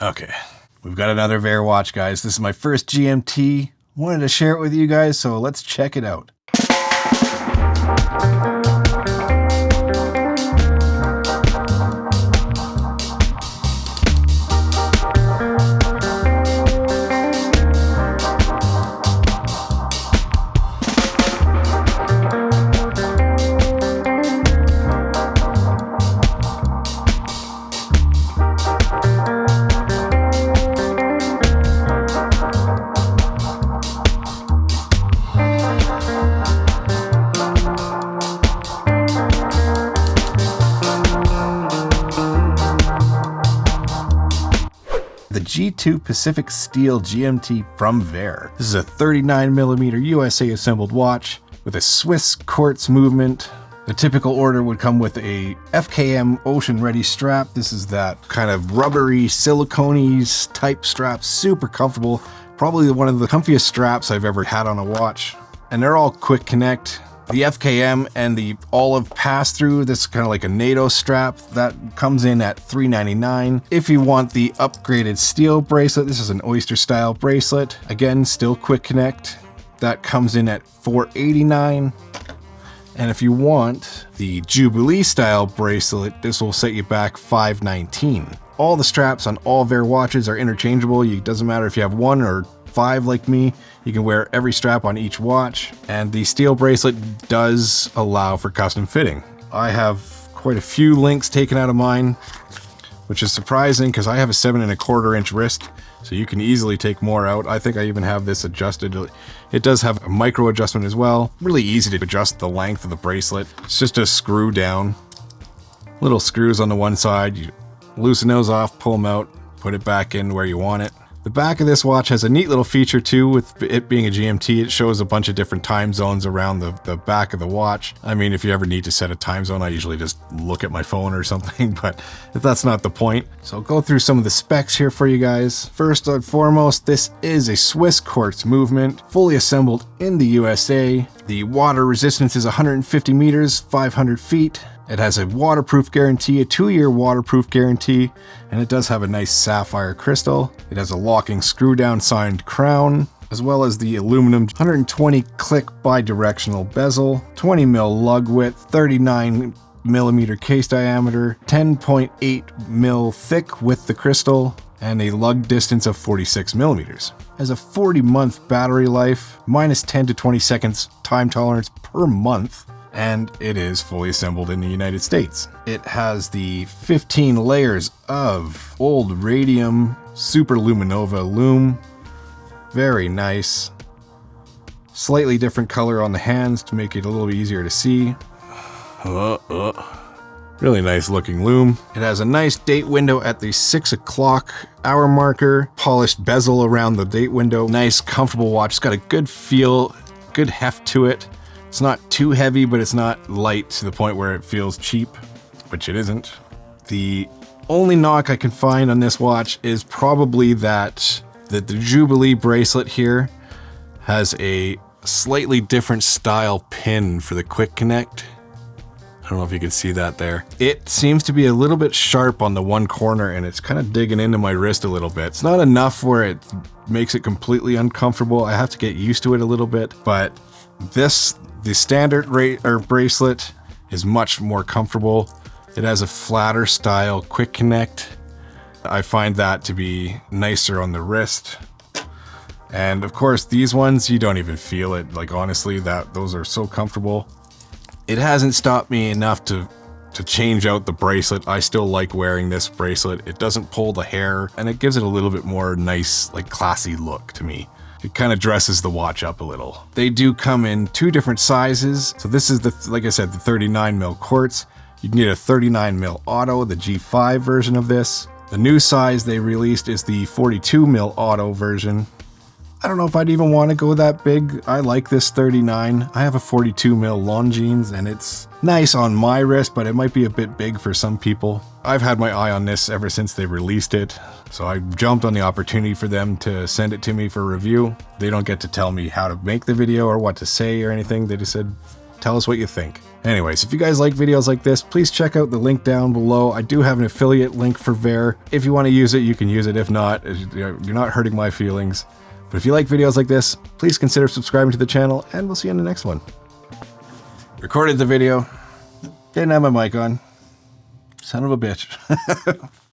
Okay, we've got another Vaer watch, guys. This is my first GMT. Wanted to share it with you guys, so let's check it out. The G2 Pacific Steel GMT from Vaer. This is a 39mm USA assembled watch with a Swiss quartz movement. The typical order would come with a FKM Ocean Ready strap. This is that kind of rubbery, silicone-y type strap, super comfortable. Probably one of the comfiest straps I've ever had on a watch. And they're all quick connect. The FKM and the olive pass-through, this is kind of like a NATO strap, that comes in at $3.99. If you want the upgraded steel bracelet, this is an oyster style bracelet. Again, still quick connect. That comes in at $4.89. And if you want the Jubilee style bracelet, this will set you back $5.19. All the straps on all Vaer watches are interchangeable. It doesn't matter if you have one or 5 like me, you can wear every strap on each watch, and the steel bracelet does allow for custom fitting. I have quite a few links taken out of mine, which is surprising because I have a 7¼ inch wrist, so you can easily take more out. I think I even have this adjusted. It does have a micro adjustment as well. Really easy to adjust the length of the bracelet. It's just a screw down. Little screws on the one side. You loosen those off, pull them out, put it back in where you want it. The back of this watch has a neat little feature too. With it being a GMT, it shows a bunch of different time zones around the back of the watch. I mean, if you ever need to set a time zone, I usually just look at my phone or something, but that's not the point. So I'll go through some of the specs here for you guys. First and foremost, this is a Swiss quartz movement, fully assembled in the USA. The water resistance is 150 meters, 500 feet. It has a waterproof guarantee, a 2-year waterproof guarantee, and it does have a nice sapphire crystal. It has a locking screw down signed crown, as well as the aluminum 120 click bi-directional bezel, 20mm lug width, 39mm case diameter, 10.8 mil thick with the crystal, and a lug distance of 46mm. Has a 40-month battery life, minus 10 to 20 seconds time tolerance per month, and it is fully assembled in the United States. It has the 15 layers of old radium superluminova lume. Very nice. Slightly different color on the hands to make it a little bit easier to see. Really nice looking lume. It has a nice date window at the 6 o'clock hour marker. Polished bezel around the date window. Nice comfortable watch. It's got a good feel, good heft to it. It's not too heavy, but it's not light to the point where it feels cheap, which it isn't. The only knock I can find on this watch is probably that the Jubilee bracelet here has a slightly different style pin for the quick connect. I don't know if you can see that there. It seems to be a little bit sharp on the one corner, and it's kind of digging into my wrist a little bit. It's not enough where it makes it completely uncomfortable. I have to get used to it a little bit, but the standard bracelet is much more comfortable. It has a flatter style quick connect. I find that to be nicer on the wrist. And of course, these ones, you don't even feel it. Like honestly, those are so comfortable. It hasn't stopped me enough to change out the bracelet. I still like wearing this bracelet. It doesn't pull the hair, and it gives it a little bit more nice, like classy look to me. It kind of dresses the watch up a little. They do come in 2 different sizes. So this is like I said, the 39mm quartz. You can get a 39mm auto, the G5 version of this. The new size they released is the 42mm auto version. I don't know if I'd even want to go that big. I like this 39. I have a 42mm Longines, and it's nice on my wrist, but it might be a bit big for some people. I've had my eye on this ever since they released it, so I jumped on the opportunity for them to send it to me for review. They don't get to tell me how to make the video or what to say or anything. They just said, Tell us what you think. Anyways, if you guys like videos like this, please check out the link down below. I do have an affiliate link for Vaer. If you want to use it, you can use it. If not, you're not hurting my feelings. But if you like videos like this, please consider subscribing to the channel, and we'll see you in the next one. Recorded the video. Didn't have my mic on. Son of a bitch.